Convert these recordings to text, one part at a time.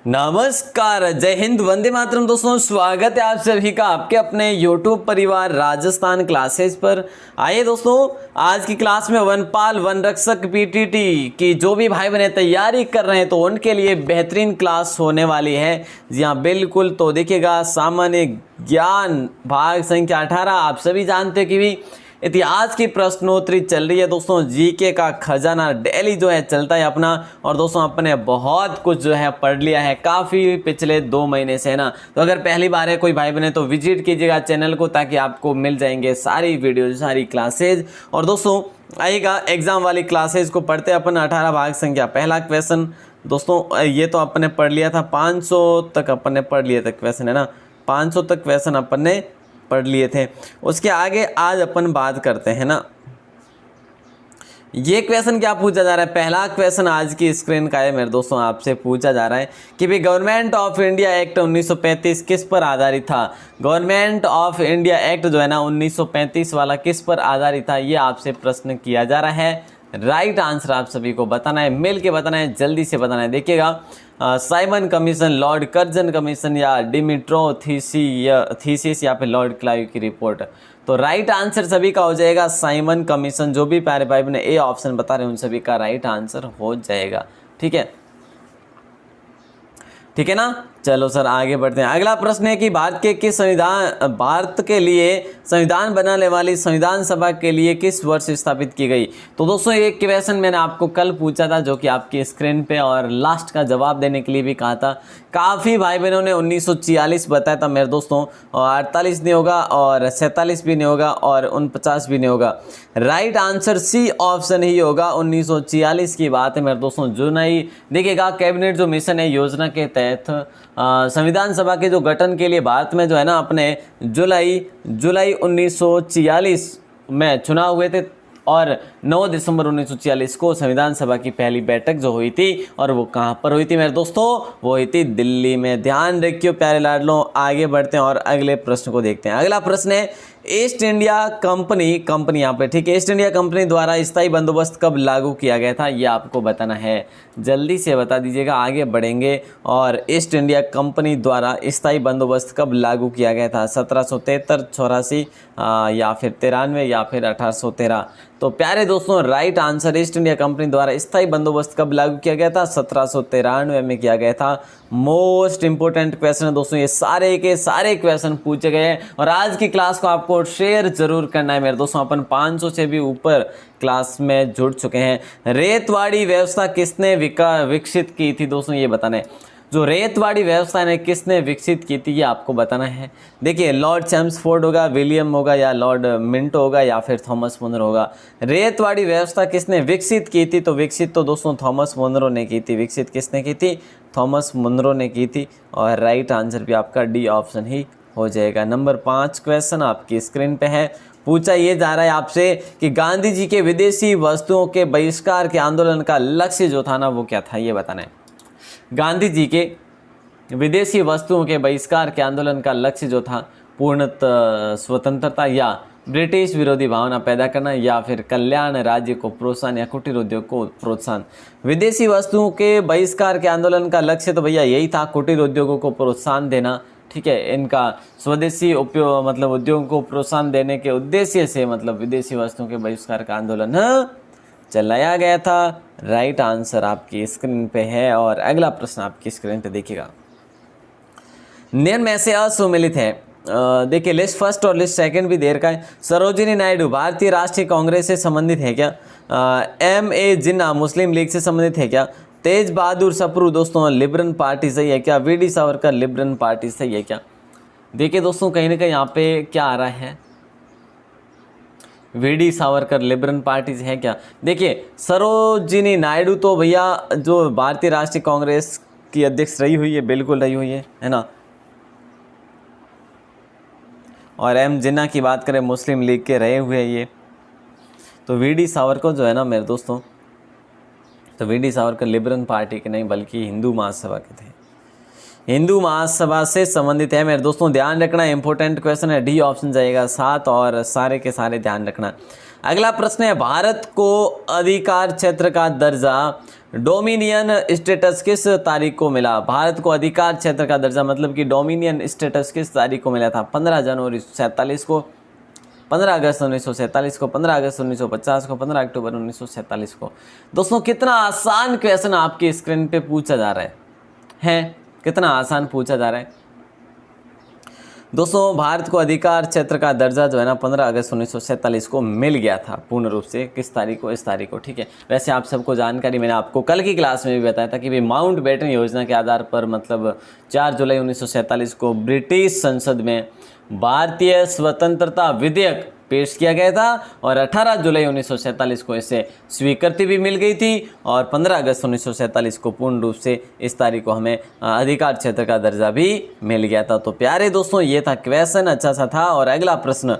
नमस्कार, जय हिंद, वंदे मातरम। दोस्तों, स्वागत है आप सभी का आपके अपने YouTube परिवार राजस्थान क्लासेस पर। आइए दोस्तों, आज की क्लास में वनपाल वन रक्षक पीटीटी की जो भी भाई बहने तैयारी कर रहे हैं तो उनके लिए बेहतरीन क्लास होने वाली है। जी हाँ, बिल्कुल। तो देखिएगा, सामान्य ज्ञान भाग संख्या 18। आप सभी जानते हैं कि भी इतिहास की प्रश्नोत्तरी चल रही है दोस्तों। जीके का खजाना डेली जो है चलता है अपना। और दोस्तों, अपने बहुत कुछ जो है पढ़ लिया है काफ़ी पिछले 2 महीने से, है ना। तो अगर पहली बार है कोई भाई बने तो विजिट कीजिएगा चैनल को, ताकि आपको मिल जाएंगे सारी वीडियो, सारी क्लासेज। और दोस्तों, आइएगा एग्जाम वाली क्लासेज को पढ़ते अपन। 18 भाग संख्या पहला क्वेश्चन दोस्तों, ये तो अपन ने पढ़ लिया था। 500 तक अपन ने पढ़ लिया था क्वेश्चन, है ना। 500 तक क्वेश्चन अपन ने पढ़ लिए थे। उसके आगे आज अपन बात करते हैं ना, ये क्वेश्चन क्या पूछा जा रहा है। पहला क्वेश्चन आज की स्क्रीन का है मेरे दोस्तों, आपसे पूछा जा रहा है कि भाई गवर्नमेंट ऑफ इंडिया एक्ट 1935 किस पर आधारित था। गवर्नमेंट ऑफ इंडिया एक्ट जो है ना 1935 वाला किस पर आधारित था, ये आपसे प्रश्न किया जा रहा है। राइट आंसर आप सभी को बताना है, मिल के बताना है, जल्दी से बताना है। देखिएगा, Simon commission, Lord Curzon commission, या डिमिट्रो थीसिस, या फिर लॉर्ड क्लाइव की रिपोर्ट। तो राइट आंसर सभी का हो जाएगा साइमन कमीशन। जो भी प्यारे भाई ने ए ऑप्शन बता रहे हैं उन सभी का राइट आंसर हो जाएगा। ठीक है, ठीक है ना। चलो सर, आगे बढ़ते हैं। अगला प्रश्न है कि भारत के लिए संविधान बनाने वाली संविधान सभा के लिए किस वर्ष स्थापित की गई। तो दोस्तों, ये क्वेश्चन मैंने आपको कल पूछा था, जो कि आपकी स्क्रीन पे, और लास्ट का जवाब देने के लिए भी कहा था। काफ़ी भाई बहनों ने 1946 बताया था मेरे दोस्तों, और 48 नहीं होगा, और 47 भी नहीं होगा, और 49 भी नहीं होगा। राइट आंसर सी ऑप्शन ही होगा, 1946 की बात है मेरे दोस्तों। जुलाई देखिएगा, कैबिनेट जो मिशन है योजना के तहत संविधान सभा के जो गठन के लिए भारत में जो है ना अपने जुलाई 1946 में चुनाव हुए थे, और 9 दिसंबर 1946 को संविधान सभा की पहली बैठक जो हुई थी, और वो कहाँ पर हुई थी मेरे दोस्तों, वो हुई थी दिल्ली में। ध्यान रखियो प्यारे लाडलों। आगे बढ़ते हैं और अगले प्रश्न को देखते हैं। अगला प्रश्न है, ईस्ट इंडिया कंपनी यहाँ पे, ठीक है, ईस्ट इंडिया कंपनी द्वारा स्थायी बंदोबस्त कब लागू किया गया था, ये आपको बताना है। जल्दी से बता दीजिएगा, आगे बढ़ेंगे। और ईस्ट इंडिया कंपनी द्वारा स्थायी बंदोबस्त कब लागू किया गया था, 1773, 84, या फिर 93, या फिर 1813। तो प्यारे दोस्तों, right answer east India company द्वारा स्थायी बंदोबस्त कब लागू किया गया था, 1793 में किया गया था। मोस्ट इंपोर्टेंट क्वेश्चन है दोस्तों, ये सारे के सारे क्वेश्चन पूछे गए हैं। और आज की क्लास को आपको शेयर जरूर करना है मेरे दोस्तों। अपन 500 से भी ऊपर क्लास में जुड़ चुके हैं। रेतवाड़ी व्यवस्था किसने विकसित की थी दोस्तों, ये बताना है। जो रेतवाड़ी व्यवस्था ने किसने विकसित की थी, ये आपको बताना है। देखिए, लॉर्ड चैम्सफोर्ड होगा, विलियम होगा, या लॉर्ड मिंटो होगा, या फिर थॉमस मुनरो होगा। रेतवाड़ी व्यवस्था किसने विकसित की थी, तो विकसित तो दोस्तों थॉमस मुनरो ने की थी। विकसित किसने की थी, थॉमस मुनरो ने की थी। और राइट आंसर भी आपका डी ऑप्शन ही हो जाएगा। नंबर 5 क्वेश्चन आपकी स्क्रीन पे है। पूछा ये जा रहा है आपसे कि गांधी जी के विदेशी वस्तुओं के बहिष्कार के आंदोलन का लक्ष्य जो था ना, वो क्या था, ये बताना है। गांधी जी के विदेशी वस्तुओं के बहिष्कार के आंदोलन का लक्ष्य जो था, पूर्णतः स्वतंत्रता, या ब्रिटिश विरोधी भावना पैदा करना, या फिर कल्याण राज्य को प्रोत्साहन, या कुटीर उद्योग को प्रोत्साहन। विदेशी वस्तुओं के बहिष्कार के आंदोलन का लक्ष्य तो भैया यही था, कुटीर उद्योगों को प्रोत्साहन देना। ठीक है, इनका स्वदेशी उपयोग मतलब उद्योगों को प्रोत्साहन देने के उद्देश्य से मतलब विदेशी वस्तुओं के बहिष्कार का आंदोलन चलाया गया था। राइट आंसर आपकी स्क्रीन पे है। और अगला प्रश्न आपकी स्क्रीन पे देखिएगा, निम्न में से असुमेलित है। देखिए, लिस्ट फर्स्ट और लिस्ट सेकंड भी देर का है। सरोजिनी नायडू भारतीय राष्ट्रीय कांग्रेस से संबंधित है क्या। M.A. जिन्ना मुस्लिम लीग से संबंधित है क्या। तेज बहादुर सप्रू दोस्तों लिबरल पार्टी सही है क्या। V D Savarkar liberal party सही है क्या। देखिए दोस्तों, कहीं ना कहीं यहाँ पे क्या आ रहा है, V D Savarkar liberal party है क्या। देखिए, सरोजिनी नायडू तो भैया जो भारतीय राष्ट्रीय कांग्रेस की अध्यक्ष रही हुई है, बिल्कुल रही हुई है ना। और M जिन्ना की बात करें, मुस्लिम लीग के रहे हुए हैं ये। तो वी डी सावरकर जो है ना मेरे दोस्तों, तो V D Savarkar liberal party के नहीं बल्कि हिंदू महासभा के थे, हिंदू महासभा से संबंधित है मेरे दोस्तों। ध्यान रखना, इंपॉर्टेंट क्वेश्चन है, डी ऑप्शन जाएगा 7, और सारे के सारे ध्यान रखना। अगला प्रश्न है, भारत को अधिकार क्षेत्र का दर्जा डोमिनियन स्टेटस किस तारीख को मिला? भारत को अधिकार क्षेत्र का दर्जा मतलब कि डोमिनियन स्टेटस किस तारीख को मिला था? 15 जनवरी 1947 को, 15 अगस्त 1947 को, 15 अगस्त 1950 को, 15 अक्टूबर 1947 को। दोस्तों कितना आसान क्वेश्चन आपकी स्क्रीन पे पूछा जा रहा है कितना आसान पूछा जा रहा है दोस्तों। भारत को अधिकार क्षेत्र का दर्जा जो है ना 15 अगस्त 1947 को मिल गया था पूर्ण रूप से। किस तारीख को? इस तारीख को, ठीक है। वैसे आप सबको जानकारी मैंने आपको कल की क्लास में भी बताया था कि भाई माउंट बेटन योजना के आधार पर मतलब 4 जुलाई 1947 को ब्रिटिश संसद में भारतीय स्वतंत्रता विधेयक पेश किया गया था और 18 जुलाई 1947 को इसे स्वीकृति भी मिल गई थी और 15 अगस्त 1947 को पूर्ण रूप से इस तारीख को हमें अधिकार क्षेत्र का दर्जा भी मिल गया था। तो प्यारे दोस्तों ये था क्वेश्चन, अच्छा सा था। और अगला प्रश्न,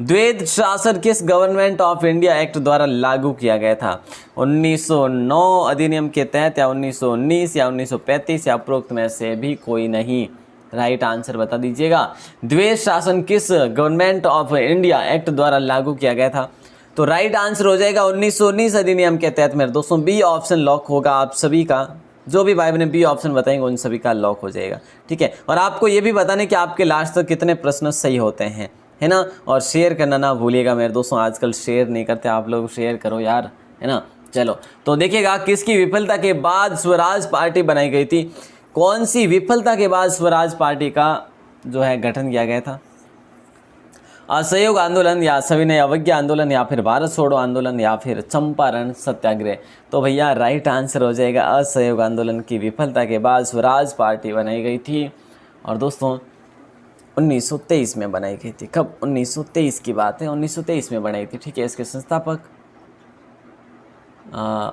द्वैध शासन किस गवर्नमेंट ऑफ इंडिया एक्ट द्वारा लागू किया गया था? 1909 अधिनियम के तहत या 1919 या 1935 या उपरोक्त में से भी कोई नहीं? राइट आंसर बता दीजिएगा। द्वैध शासन किस गवर्नमेंट ऑफ इंडिया एक्ट द्वारा लागू किया गया था? तो राइट आंसर हो जाएगा 1919 अधिनियम के तहत। मेरे दोस्तों बी ऑप्शन लॉक होगा आप सभी का। जो भी भाई बहन बी ऑप्शन बताएंगे उन सभी का लॉक हो जाएगा, ठीक है। और आपको ये भी बताने कि आपके लास्ट तक कितने प्रश्न सही होते हैं, है ना। और शेयर करना ना भूलिएगा मेरे दोस्तों, आजकल शेयर नहीं करते आप लोग, शेयर करो यार, है ना। चलो तो देखिएगा, किसकी विफलता के बाद स्वराज पार्टी बनाई गई थी? कौन सी विफलता के बाद स्वराज पार्टी का जो है गठन किया गया था? असहयोग आंदोलन या सविनय अवज्ञा आंदोलन या फिर भारत छोड़ो आंदोलन या फिर चंपारण सत्याग्रह? तो भैया राइट आंसर हो जाएगा असहयोग आंदोलन की विफलता के बाद स्वराज पार्टी बनाई गई थी। और दोस्तों 1923 में बनाई गई थी। कब? 1923 की बात है, 1923 में बनाई थी, ठीक है। इसके संस्थापक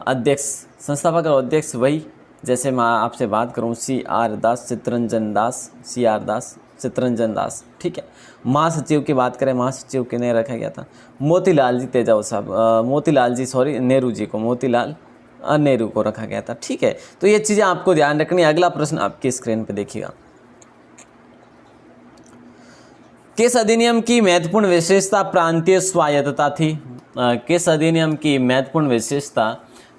अध्यक्ष, संस्थापक और अध्यक्ष वही, जैसे मैं आपसे बात करूं CR दास, चित्तरंजन दास, CR दास, चित्तरंजन दास, ठीक है। महासचिव की बात करें, महासचिव किन्हें रखा गया था? मोतीलाल जी तेजाब साहब, मोतीलाल जी सॉरी नेहरू जी को, मोतीलाल नेहरू को रखा गया था, ठीक है। तो ये चीज़ें आपको ध्यान रखनी है। अगला प्रश्न आपकी स्क्रीन पे देखिएगा, किस अधिनियम की महत्वपूर्ण विशेषता प्रांतीय स्वायत्तता थी? किस अधिनियम की महत्वपूर्ण विशेषता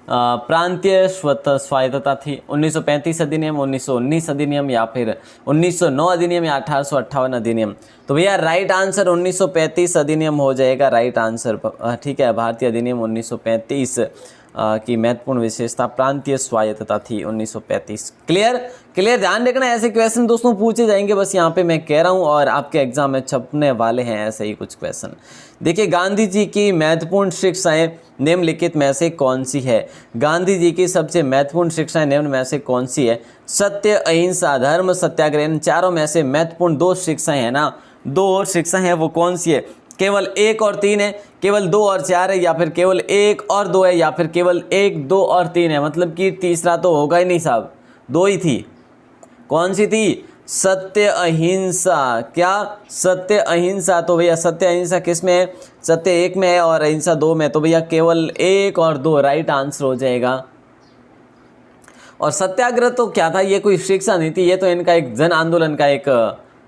प्रांतीय स्वायत्तता थी? 1935 अधिनियम, 1919 अधिनियम या फिर 1909 अधिनियम या 1858 अधिनियम? तो भैया राइट आंसर 1935 अधिनियम हो जाएगा राइट आंसर, ठीक है। भारतीय अधिनियम 1935 की महत्वपूर्ण विशेषता प्रांतीय स्वायत्तता थी 1935। क्लियर? ध्यान रखना, ऐसे क्वेश्चन दोस्तों पूछे जाएंगे, बस यहाँ पे मैं कह रहा हूँ, और आपके एग्जाम में छपने वाले हैं ऐसे ही कुछ क्वेश्चन। देखिए, गांधी जी की महत्वपूर्ण शिक्षाएं निम्नलिखित में से कौन सी है? गांधी जी की सबसे महत्वपूर्ण शिक्षाएं निम्न में से कौन सी है? सत्य, अहिंसा, धर्म, सत्याग्रह। इन चारों में से महत्वपूर्ण 2 शिक्षाएं हैं ना, 2 शिक्षाएं हैं, वो कौन सी है? केवल 1 और 3 है, केवल 2 और 4 है, या फिर केवल 1 और 2 है, या फिर केवल 1, 2 और 3 है? मतलब कि तीसरा तो होगा ही नहीं साहब, 2 ही थी। कौन सी थी? सत्य, अहिंसा। क्या? सत्य, अहिंसा। तो भैया सत्य अहिंसा किस में है? सत्य 1 में है और अहिंसा 2 में, तो भैया केवल 1 और 2 राइट आंसर हो जाएगा। और सत्याग्रह तो क्या था? ये कोई शिक्षा नहीं थी, ये तो इनका एक जन आंदोलन का एक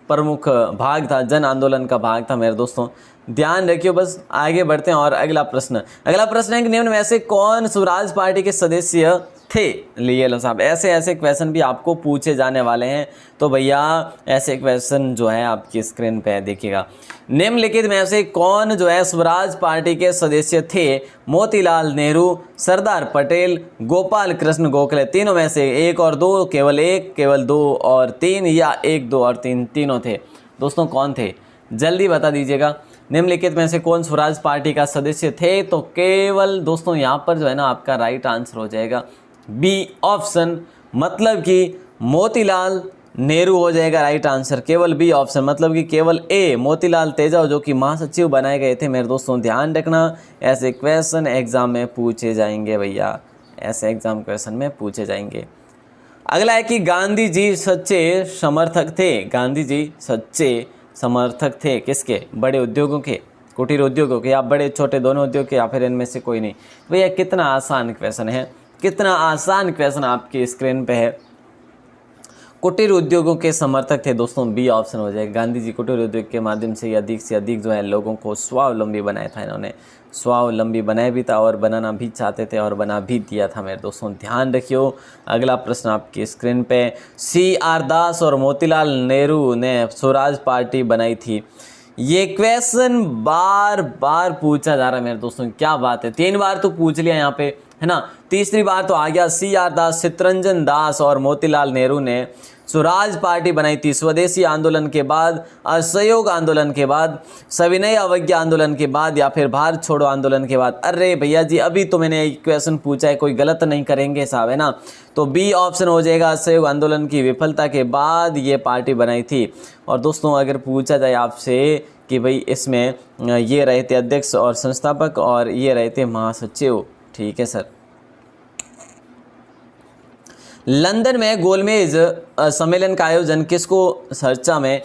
प्रमुख भाग था, जन आंदोलन का भाग था मेरे दोस्तों। ध्यान रखियो, बस आगे बढ़ते हैं। और अगला प्रश्न है कि निम्न में से कौन स्वराज पार्टी के सदस्य थे? लिए लो साहब, ऐसे क्वेश्चन भी आपको पूछे जाने वाले हैं। तो भैया ऐसे क्वेश्चन जो है आपकी स्क्रीन पे देखिएगा, निम्नलिखित में से कौन जो है स्वराज पार्टी के सदस्य थे? मोतीलाल नेहरू, सरदार पटेल, गोपाल कृष्ण गोखले। तीनों में से 1 और 2, केवल 1, केवल 2 और 3, या 1, 2 और 3 तीनों थे? दोस्तों कौन थे? जल्दी बता दीजिएगा, निम्नलिखित में से कौन स्वराज पार्टी का सदस्य थे? तो केवल दोस्तों यहाँ पर जो है ना आपका राइट आंसर हो जाएगा बी ऑप्शन, मतलब कि मोतीलाल नेहरू हो जाएगा राइट आंसर। केवल बी ऑप्शन, मतलब कि केवल ए मोतीलाल तेजाब जो कि महासचिव बनाए गए थे। मेरे दोस्तों ध्यान रखना, ऐसे क्वेश्चन एग्जाम में पूछे जाएंगे भैया, ऐसे एग्जाम क्वेश्चन में पूछे जाएंगे। अगला है कि गांधी जी सच्चे समर्थक थे। गांधी जी सच्चे समर्थक थे किसके? बड़े उद्योगों के, कुटीर उद्योगों के, या बड़े छोटे दोनों उद्योग के, या फिर इनमें से कोई नहीं? भैया कितना आसान क्वेश्चन है, कितना आसान क्वेश्चन आपकी स्क्रीन पे है। कुटीर उद्योगों के समर्थक थे दोस्तों, बी ऑप्शन हो जाएगा। गांधी जी कुटीर उद्योग के माध्यम से अधिक जो है लोगों को स्वावलंबी बनाया था इन्होंने। स्वावलंबी बनाया भी था और बनाना भी चाहते थे और बना भी दिया था मेरे दोस्तों, ध्यान रखियो। अगला प्रश्न आपकी स्क्रीन पे, CR दास और मोतीलाल नेहरू ने स्वराज पार्टी बनाई थी। ये क्वेश्चन बार बार पूछा जा रहा है मेरे दोस्तों, क्या बात है, 3 बार तो पूछ लिया यहाँ पे, है ना। तीसरी बार तो आ गया। CR दास, चित्तरंजन दास और मोतीलाल नेहरू ने स्वराज पार्टी बनाई थी स्वदेशी आंदोलन के बाद, असहयोग आंदोलन के बाद, सविनय अवज्ञा आंदोलन के बाद, या फिर भारत छोड़ो आंदोलन के बाद। अरे भैया जी, अभी तो मैंने एक क्वेश्चन पूछा है, कोई गलत नहीं करेंगे साहब, है ना। तो बी ऑप्शन हो जाएगा, असहयोग आंदोलन की विफलता के बाद ये पार्टी बनाई थी। और दोस्तों अगर पूछा जाए आपसे कि भाई इसमें ये रहे थे अध्यक्ष और संस्थापक और ये रहे थे महासचिव, ठीक है सर। लंदन में गोलमेज सम्मेलन का आयोजन किसको चर्चा में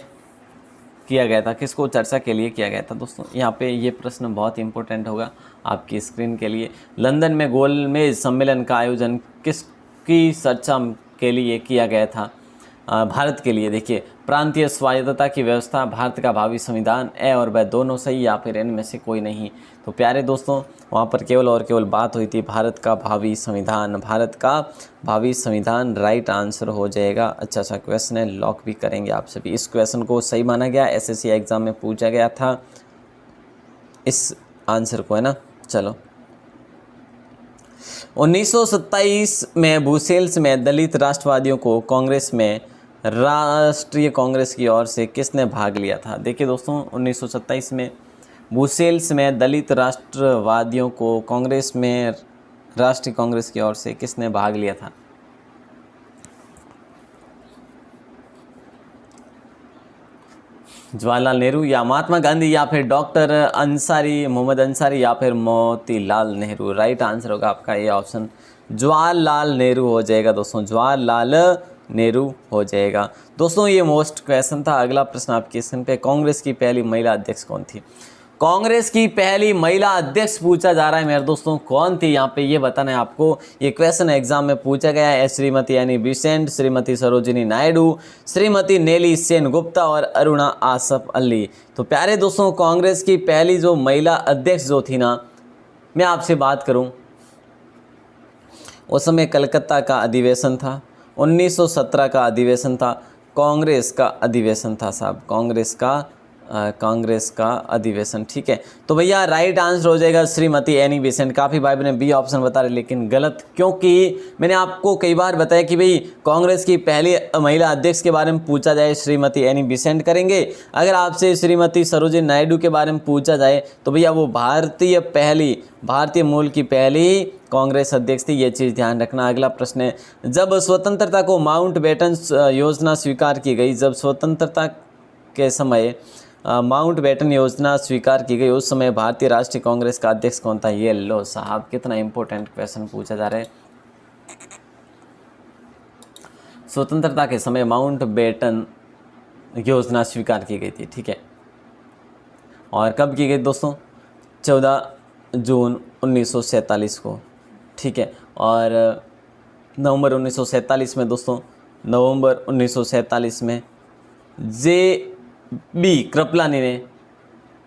किया गया था, किसको चर्चा के लिए किया गया था दोस्तों। यहाँ पे ये प्रश्न बहुत इंपॉर्टेंट होगा आपकी स्क्रीन के लिए। लंदन में गोलमेज सम्मेलन का आयोजन किसकी चर्चा के लिए किया गया था। भारत के लिए देखिए, प्रांतीय स्वायत्तता की व्यवस्था, भारत का भावी संविधान, ए और ब दोनों सही या फिर इनमें से कोई नहीं। तो प्यारे दोस्तों वहाँ पर केवल और केवल बात हुई थी भारत का भावी संविधान, भारत का भावी संविधान राइट आंसर हो जाएगा। अच्छा सा क्वेश्चन है, लॉक भी करेंगे आप सभी। इस क्वेश्चन को सही माना गया, SSC एग्ज़ाम में पूछा गया था इस आंसर को, है ना। चलो, 1927 में ब्रुसेल्स में दलित राष्ट्रवादियों को कांग्रेस में राष्ट्रीय कांग्रेस की ओर से किसने भाग लिया था। देखिए दोस्तों 1927 में ब्रुसेल्स में दलित राष्ट्रवादियों को कांग्रेस में राष्ट्रीय कांग्रेस की ओर से किसने भाग लिया था। जवाहरलाल नेहरू या महात्मा गांधी या फिर डॉक्टर अंसारी, मोहम्मद अंसारी या फिर मोतीलाल नेहरू। राइट आंसर होगा आपका ये ऑप्शन जवाहरलाल नेहरू हो जाएगा दोस्तों, जवाहरलाल नेहरू हो जाएगा। दोस्तों ये मोस्ट क्वेश्चन था। अगला प्रश्न आपके स्क्रीन पे, कांग्रेस की पहली महिला अध्यक्ष कौन थी। कांग्रेस की पहली महिला अध्यक्ष पूछा जा रहा है मेरे दोस्तों, कौन थी यहाँ पे ये बताना है आपको। ये क्वेश्चन एग्जाम में पूछा गया है। श्रीमती एनी बेसेंट, श्रीमती सरोजिनी नायडू, श्रीमती नेली सेन गुप्ता और अरुणा आसफ अली। तो प्यारे दोस्तों कांग्रेस की पहली जो महिला अध्यक्ष जो थी ना, मैं आपसे बात करूं, उस समय कलकत्ता का अधिवेशन था, 1917 का अधिवेशन था, कांग्रेस का अधिवेशन था साहब, कांग्रेस का अधिवेशन, ठीक है। तो भैया राइट आंसर हो जाएगा श्रीमती एनी बेसेंट। काफ़ी भाई बहन बी ऑप्शन बता रहे लेकिन गलत, क्योंकि मैंने आपको कई बार बताया कि भाई कांग्रेस की पहली महिला अध्यक्ष के बारे में पूछा जाए श्रीमती एनी बेसेंट करेंगे। अगर आपसे श्रीमती सरोजिनी नायडू के बारे में पूछा जाए तो भैया वो भारतीय मूल की पहली कांग्रेस अध्यक्ष थी, ये चीज़ ध्यान रखना। अगला प्रश्न है, जब स्वतंत्रता को माउंटबेटन योजना स्वीकार की गई, जब स्वतंत्रता के समय माउंटबेटन योजना स्वीकार की गई उस समय भारतीय राष्ट्रीय कांग्रेस का अध्यक्ष कौन था। ये लो साहब, कितना इंपॉर्टेंट क्वेश्चन पूछा जा रहा है। स्वतंत्रता के समय माउंटबेटन योजना स्वीकार की गई थी, ठीक है। और कब की गई दोस्तों, 14 जून 1947 को, ठीक है। और नवंबर 1947 में दोस्तों, नवंबर 1947 में JB कृपलानी ने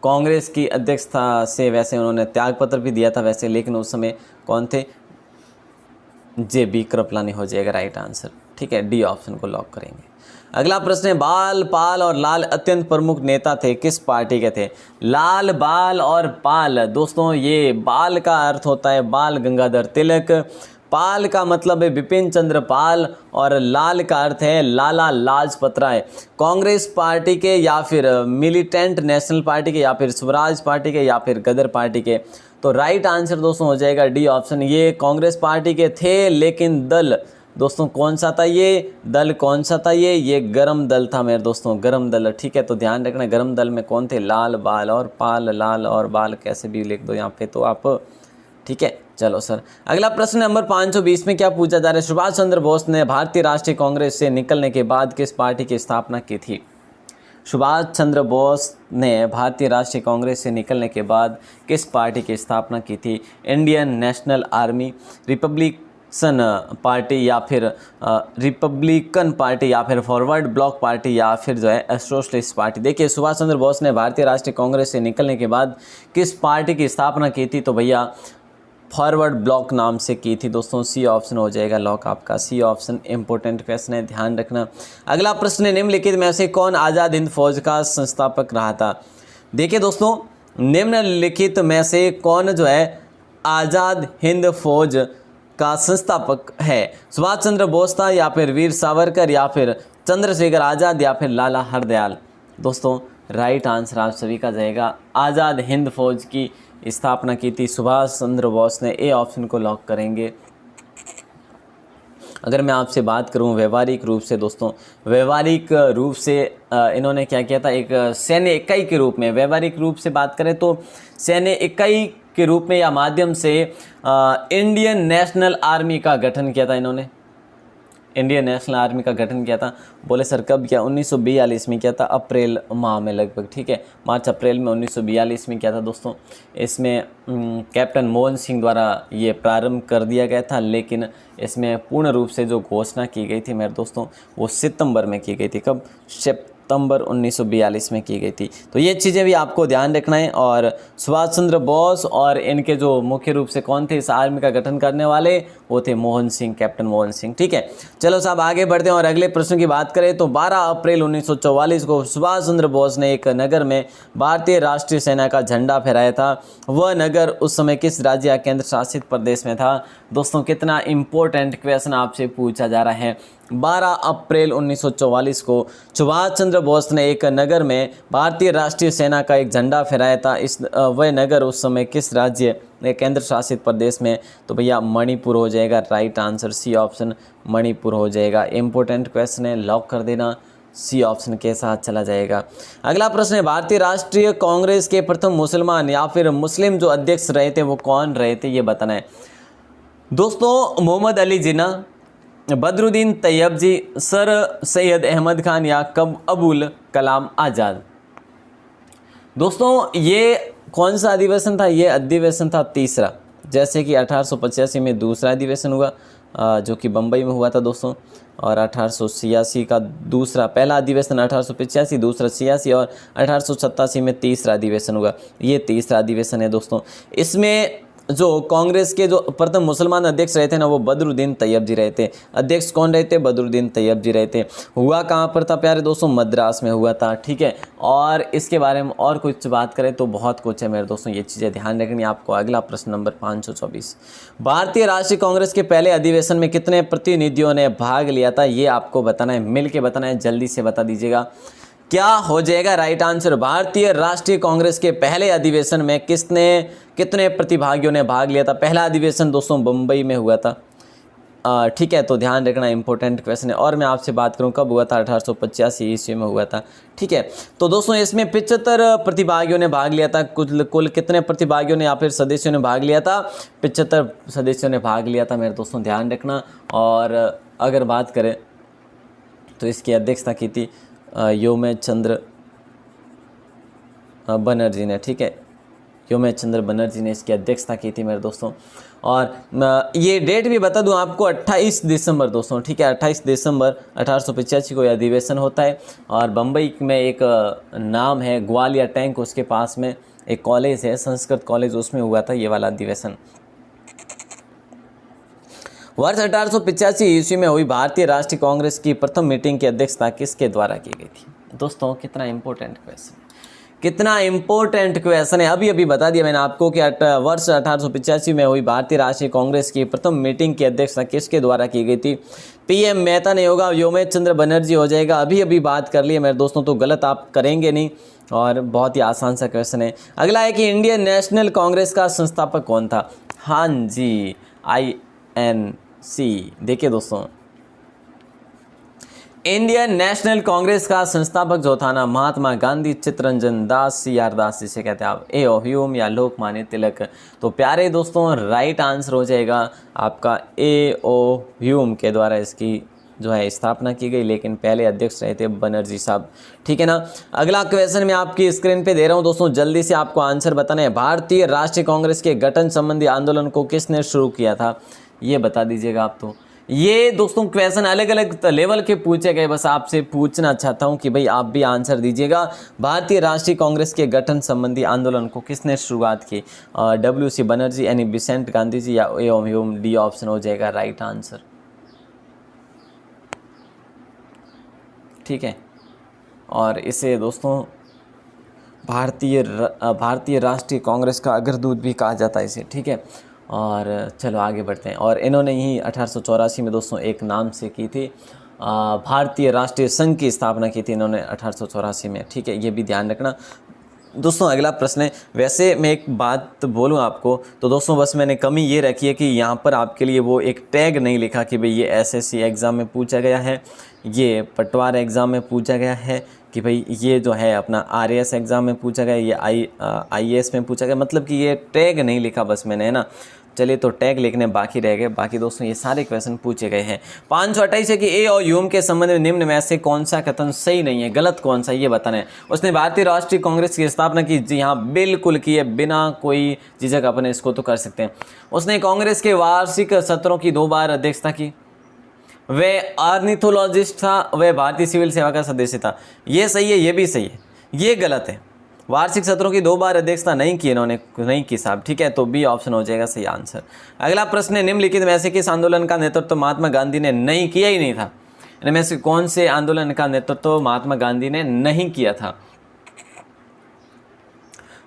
कांग्रेस की अध्यक्षता से, वैसे उन्होंने त्यागपत्र भी दिया था वैसे, लेकिन उस समय कौन थे, JB कृपलानी हो जाएगा राइट आंसर, ठीक है। डी ऑप्शन को लॉक करेंगे। अगला प्रश्न है, बाल, पाल और लाल अत्यंत प्रमुख नेता थे, किस पार्टी के थे। लाल, बाल और पाल, दोस्तों ये बाल का अर्थ होता है बाल गंगाधर तिलक, पाल का मतलब है बिपिन चंद्र पाल और लाल का अर्थ है लाला लाजपत राय। कांग्रेस पार्टी के या फिर मिलिटेंट नेशनल पार्टी के या फिर स्वराज पार्टी के या फिर गदर पार्टी के। तो राइट आंसर दोस्तों हो जाएगा डी ऑप्शन। ये कांग्रेस पार्टी के थे, लेकिन दल दोस्तों कौन सा था, ये दल कौन सा था, ये गरम दल था मेरे दोस्तों, गरम दल, ठीक है। तो ध्यान रखना गरम दल में कौन थे, लाल, बाल और पाल, लाल और बाल कैसे भी लिख दो यहाँ पे तो आप, ठीक है। चलो सर, अगला प्रश्न नंबर 520 में क्या पूछा जा रहा है, सुभाष चंद्र बोस ने भारतीय राष्ट्रीय कांग्रेस से निकलने के बाद किस पार्टी की स्थापना की थी। सुभाष चंद्र बोस ने भारतीय राष्ट्रीय कांग्रेस से निकलने के बाद किस पार्टी की स्थापना की थी। Indian national army, Republic party या फिर रिपब्लिकन पार्टी या फिर फॉरवर्ड ब्लॉक पार्टी या फिर जो है सोशलिस्ट पार्टी। देखिए सुभाष चंद्र बोस ने भारतीय राष्ट्रीय कांग्रेस से निकलने के बाद किस पार्टी की स्थापना की थी, तो भैया फॉरवर्ड ब्लॉक नाम से की थी दोस्तों। सी ऑप्शन हो जाएगा लॉक आपका, सी ऑप्शन इंपॉर्टेंट क्वेश्चन है, ध्यान रखना। अगला प्रश्न है, निम्नलिखित में से कौन आज़ाद हिंद फौज का संस्थापक रहा था। देखिए दोस्तों, निम्नलिखित में से कौन जो है आज़ाद हिंद फौज का संस्थापक है। सुभाष चंद्र बोस था या फिर वीर सावरकर या फिर चंद्रशेखर आज़ाद या फिर लाला हरदयाल। दोस्तों राइट आंसर आप सभी का जाएगा, आज़ाद हिंद फौज की स्थापना की थी सुभाष चंद्र बोस ने। ए ऑप्शन को लॉक करेंगे। अगर मैं आपसे बात करूं व्यवहारिक रूप से दोस्तों, व्यवहारिक रूप से इन्होंने क्या किया था, एक सैन्य इकाई के रूप में, व्यवहारिक रूप से बात करें तो सैन्य इकाई के रूप में या माध्यम से इंडियन नेशनल आर्मी का गठन किया था इन्होंने। इंडियन नेशनल आर्मी का गठन किया था। बोले सर कब किया, 1942 में किया था, अप्रैल माह में लगभग, ठीक है, मार्च अप्रैल में 1942 में किया था दोस्तों। इसमें कैप्टन मोहन सिंह द्वारा ये प्रारंभ कर दिया गया था, लेकिन इसमें पूर्ण रूप से जो घोषणा की गई थी मेरे दोस्तों वो सितंबर में की गई थी। कब, सितंबर 1942 में की गई थी। तो ये चीज़ें भी आपको ध्यान रखना है। और सुभाष चंद्र बोस और इनके जो मुख्य रूप से कौन थे इस आर्मी का गठन करने वाले, वो थे मोहन सिंह, कैप्टन मोहन सिंह, ठीक है। चलो साहब आगे बढ़ते हैं और अगले प्रश्न की बात करें तो 12 अप्रैल 1944 को सुभाष चंद्र बोस ने एक नगर में भारतीय राष्ट्रीय सेना का झंडा फहराया था। वह नगर उस समय किस राज्य या केंद्र शासित प्रदेश में था। दोस्तों कितना इंपॉर्टेंट क्वेश्चन आपसे पूछा जा रहा है। 12 अप्रैल 1944 को सुभाष चंद्र बोस ने एक नगर में भारतीय राष्ट्रीय सेना का एक झंडा फहराया था। वह नगर उस समय किस राज्य केंद्र शासित प्रदेश में, तो भैया मणिपुर हो जाएगा। Right answer C option Manipur हो जाएगा। इंपॉर्टेंट क्वेश्चन है, लॉक कर देना, सी ऑप्शन के साथ चला जाएगा। अगला प्रश्न है, भारतीय राष्ट्रीय कांग्रेस के प्रथम मुसलमान या फिर मुस्लिम जो अध्यक्ष रहे थे वो कौन रहे थे, ये बताना है दोस्तों। मोहम्मद अली जिन्ना, बदरुद्दीन तैयबजी, सर सैयद अहमद खान या अबुल कलाम आज़ाद। दोस्तों ये कौन सा अधिवेशन था, ये अधिवेशन था तीसरा। जैसे कि 1885 में दूसरा अधिवेशन हुआ जो कि बम्बई में हुआ था दोस्तों, और 1886 का दूसरा, पहला अधिवेशन 1885, दूसरा 86 और 1887 में तीसरा अधिवेशन हुआ। ये तीसरा अधिवेशन है दोस्तों। इसमें जो कांग्रेस के जो प्रथम मुसलमान अध्यक्ष रहे थे ना वो बदरुद्दीन तैयब जी रहे थे। अध्यक्ष कौन रहे थे, बदरुद्दीन तैयब जी रहे थे। हुआ कहाँ पर था प्यारे दोस्तों, मद्रास में हुआ था, ठीक है। और इसके बारे में और कुछ बात करें तो बहुत कुछ है मेरे दोस्तों, ये चीज़ें ध्यान रखनी आपको। अगला प्रश्न नंबर 524, भारतीय राष्ट्रीय कांग्रेस के पहले अधिवेशन में कितने प्रतिनिधियों ने भाग लिया था, ये आपको बताना है, मिल के बताना है, जल्दी से बता दीजिएगा क्या हो जाएगा राइट आंसर। भारतीय राष्ट्रीय कांग्रेस के पहले अधिवेशन में कितने प्रतिभागियों ने भाग लिया था। पहला अधिवेशन दोस्तों बम्बई में हुआ था, ठीक है, तो ध्यान रखना, इंपॉर्टेंट क्वेश्चन है। और मैं आपसे बात करूं कब हुआ था, 1885 ईस्वी में हुआ था, ठीक है। तो दोस्तों इसमें 75 प्रतिभागियों ने भाग लिया था। कुल कितने प्रतिभागियों ने या फिर सदस्यों ने भाग लिया था, 75 सदस्यों ने भाग लिया था मेरे दोस्तों, ध्यान रखना। और अगर बात करें तो इसकी अध्यक्षता की थी योमेश चंद्र बनर्जी ने, ठीक है, योमेश चंद्र बनर्जी ने इसकी अध्यक्षता की थी मेरे दोस्तों। और ये डेट भी बता दूं आपको, 28 दिसंबर दोस्तों, ठीक है, 28 दिसंबर 1885 को यह अधिवेशन होता है। और बम्बई में एक नाम है ग्वालियर टैंक, उसके पास में एक कॉलेज है, संस्कृत कॉलेज, उसमें हुआ था ये वाला अधिवेशन। वर्ष 1885 ईस्वी में हुई भारतीय राष्ट्रीय कांग्रेस की प्रथम मीटिंग की अध्यक्षता किसके द्वारा की गई थी। दोस्तों कितना इंपॉर्टेंट क्वेश्चन, कितना इंपॉर्टेंट क्वेश्चन है। अभी बता दिया मैंने आपको कि वर्ष 1885 में हुई भारतीय राष्ट्रीय कांग्रेस की प्रथम मीटिंग की अध्यक्षता किसके द्वारा की गई थी। पीएम मेहता नहीं होगा, योमेश चंद्र बनर्जी हो जाएगा। अभी बात कर लिए मेरे दोस्तों, तो गलत आप करेंगे नहीं, और बहुत ही आसान सा क्वेश्चन है। अगला है कि इंडियन नेशनल कांग्रेस का संस्थापक कौन था। हाँ जी, INC। देखिए दोस्तों, इंडियन नेशनल कांग्रेस का संस्थापक जो था ना, महात्मा गांधी, चित्तरंजन दास, CR दास जिसे कहते हैं आप, ए ओ ह्यूम या लोकमान्य तिलक। तो प्यारे दोस्तों राइट आंसर हो जाएगा आपका ए ओ ह्यूम के द्वारा इसकी जो है स्थापना की गई, लेकिन पहले अध्यक्ष रहे थे बनर्जी साहब, ठीक है ना। अगला क्वेश्चन मैं आपकी स्क्रीन पे दे रहा हूं दोस्तों, जल्दी से आपको आंसर बताना है। भारतीय राष्ट्रीय कांग्रेस के गठन संबंधी आंदोलन को किसने शुरू किया था, ये बता दीजिएगा आप। तो ये दोस्तों क्वेश्चन अलग अलग लेवल के पूछे गए, बस आपसे पूछना चाहता हूं कि भाई आप भी आंसर दीजिएगा। भारतीय राष्ट्रीय कांग्रेस के गठन संबंधी आंदोलन को किसने शुरुआत की? WC बनर्जी, यानी बिसेंट गांधी जी, या एवं डी ऑप्शन हो जाएगा राइट आंसर। ठीक है, और इसे दोस्तों भारतीय राष्ट्रीय कांग्रेस का अग्रदूत भी कहा जाता है इसे। ठीक है, और चलो आगे बढ़ते हैं। और इन्होंने ही 1884 में दोस्तों एक नाम से की थी, भारतीय राष्ट्रीय संघ की स्थापना की थी इन्होंने 1884 में। ठीक है, ये भी ध्यान रखना। दोस्तों अगला प्रश्न है, वैसे मैं एक बात बोलूं आपको तो दोस्तों बस मैंने कमी ये रखी है कि यहाँ पर आपके लिए वो एक टैग नहीं लिखा कि भाई ये SSC एग्ज़ाम में पूछा गया है, ये पटवार एग्ज़ाम में पूछा गया है, कि भाई ये जो है अपना RAS एग्ज़ाम में पूछा गया, ये IAS में पूछा गया, मतलब कि ये टैग नहीं लिखा बस मैंने, है ना। चलिए, तो टैग लिखने बाकी रह गए। बाकी दोस्तों ये सारे क्वेश्चन पूछे गए हैं। 528 है कि ए और ह्यूम के संबंध में निम्न में से कौन सा कथन सही नहीं है, गलत कौन सा, ये बताना है। उसने भारतीय राष्ट्रीय कांग्रेस की स्थापना की, जी हाँ बिल्कुल की है, बिना कोई झिझक अपने इसको तो कर सकते हैं। उसने कांग्रेस के वार्षिक सत्रों की 2 बार अध्यक्षता की। वह ऑर्निथोलॉजिस्ट था, वह भारतीय सिविल सेवा का सदस्य था। ये सही है, ये भी सही है, ये गलत है। वार्षिक सत्रों की 2 बार अध्यक्षता नहीं की इन्होंने, नहीं की साहब। ठीक है, तो बी ऑप्शन हो जाएगा सही आंसर। अगला प्रश्न है, निम्नलिखित में से किस आंदोलन का नेतृत्व महात्मा गांधी ने नहीं किया ही नहीं था? इनमें से कौन से आंदोलन का नेतृत्व महात्मा गांधी ने नहीं किया था?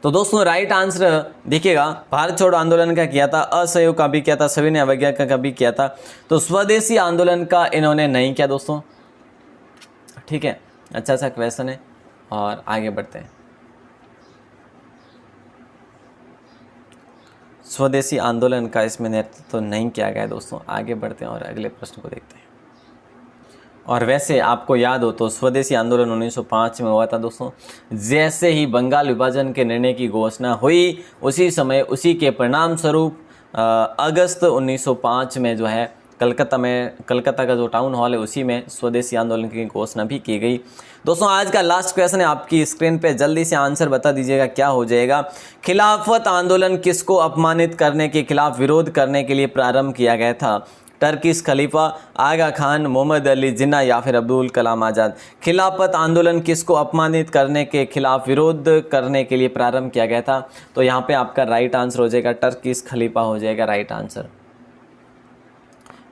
तो दोस्तों राइट आंसर देखिएगा, भारत छोड़ो आंदोलन का किया था, असहयोग का भी किया था, सविनय अवज्ञा का भी किया था। तो स्वदेशी आंदोलन का इन्होंने नहीं किया दोस्तों। ठीक है, अच्छा सा क्वेश्चन है, और आगे बढ़ते हैं। स्वदेशी आंदोलन का इसमें नेतृत्व तो नहीं किया गया दोस्तों। आगे बढ़ते हैं और अगले प्रश्न को देखते हैं। और वैसे आपको याद हो तो स्वदेशी आंदोलन 1905 में हुआ था दोस्तों। जैसे ही बंगाल विभाजन के निर्णय की घोषणा हुई, उसी समय उसी के परिणाम स्वरूप अगस्त 1905 में जो है कलकत्ता का जो टाउन हॉल है उसी में स्वदेशी आंदोलन की घोषणा भी की गई। दोस्तों आज का लास्ट क्वेश्चन है आपकी स्क्रीन पे, जल्दी से आंसर बता दीजिएगा क्या हो जाएगा। खिलाफत आंदोलन किसको अपमानित करने के खिलाफ विरोध करने के लिए प्रारंभ किया गया था? टर्किश खलीफा, आगा खान, मोहम्मद अली जिन्ना, या फिर अब्दुल कलाम आज़ाद। खिलाफत आंदोलन किसको अपमानित करने के खिलाफ विरोध करने के लिए प्रारंभ किया गया था? तो यहाँ पे आपका राइट आंसर हो जाएगा टर्किश खलीफा हो जाएगा राइट आंसर।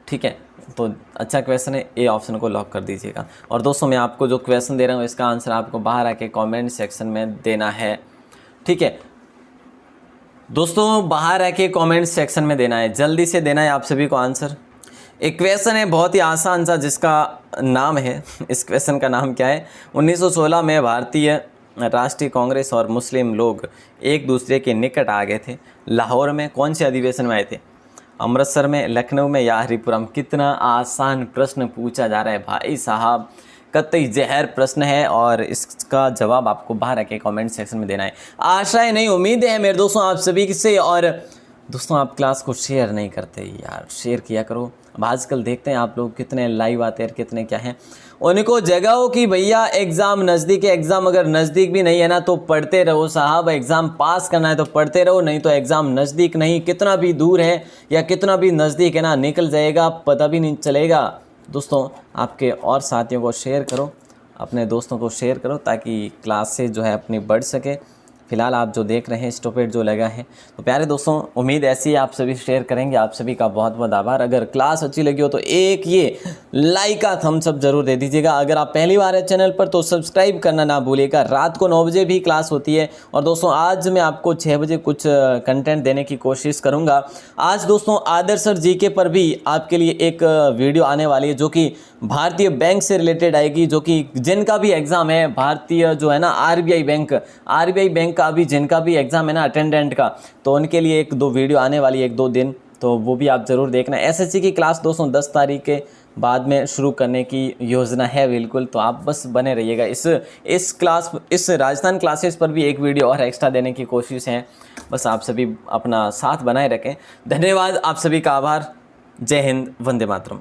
ठीक है, तो अच्छा क्वेश्चन है, ए ऑप्शन को लॉक कर दीजिएगा। और दोस्तों मैं आपको जो क्वेश्चन दे रहा हूँ इसका आंसर आपको बाहर आके कमेंट सेक्शन में देना है। ठीक है दोस्तों, बाहर आके कमेंट सेक्शन में देना है, जल्दी से देना है आप सभी को आंसर। एक क्वेश्चन है बहुत ही आसान सा, जिसका नाम है, इस क्वेश्चन का नाम क्या है? 1916 में भारतीय राष्ट्रीय कांग्रेस और मुस्लिम लोग एक दूसरे के निकट आ गए थे। लाहौर में कौन से अधिवेशन में आए थे? अमृतसर में, लखनऊ में, या हरिपुरम? कितना आसान प्रश्न पूछा जा रहा है भाई साहब, कतई जहर प्रश्न है, और इसका जवाब आपको बाहर आके कमेंट सेक्शन में देना है। आशाएं नहीं उम्मीदें हैं मेरे दोस्तों आप सभी से। और दोस्तों आप क्लास को शेयर नहीं करते यार, शेयर किया करो। अब आजकल देखते हैं आप लोग कितने लाइव आते हैं, कितने क्या हैं। उनको जगाओ कि भैया एग्ज़ाम नज़दीक है, एग्ज़ाम अगर नज़दीक भी नहीं है ना तो पढ़ते रहो साहब। एग्ज़ाम पास करना है तो पढ़ते रहो, नहीं तो एग्ज़ाम नज़दीक नहीं, कितना भी दूर है या कितना भी नज़दीक है ना, निकल जाएगा, पता भी नहीं चलेगा। दोस्तों आपके और साथियों को शेयर करो, अपने दोस्तों को शेयर करो, ताकि क्लास से जो है अपनी बढ़ सके। फिलहाल आप जो देख रहे हैं स्टॉपेज जो लगा है, तो प्यारे दोस्तों उम्मीद ऐसी है आप सभी शेयर करेंगे। आप सभी का बहुत बहुत आभार। अगर क्लास अच्छी लगी हो तो एक ये लाइक का थम्स अप जरूर दे दीजिएगा। अगर आप पहली बार है चैनल पर तो सब्सक्राइब करना ना भूलिएगा। रात को 9 बजे भी क्लास होती है। और दोस्तों आज मैं आपको 6 बजे कुछ कंटेंट देने की कोशिश करूँगा। आज दोस्तों आदर्श सर जीके पर भी आपके लिए एक वीडियो आने वाली है, जो कि भारतीय बैंक से रिलेटेड आएगी, जो कि जिनका भी एग्ज़ाम है भारतीय जो है ना आरबीआई बैंक का भी जिनका भी एग्ज़ाम है ना अटेंडेंट का, तो उनके लिए 1-2 वीडियो आने वाली है 1-2 दिन, तो वो भी आप ज़रूर देखना। एसएससी की क्लास दोस्तों 10 तारीख के बाद में शुरू करने की योजना है बिल्कुल, तो आप बस बने रहिएगा। इस राजस्थान क्लासेस पर भी एक वीडियो और एक्स्ट्रा देने की कोशिश है। बस आप सभी अपना साथ बनाए रखें। धन्यवाद, आप सभी का आभार। जय हिंद, वंदे मातरम।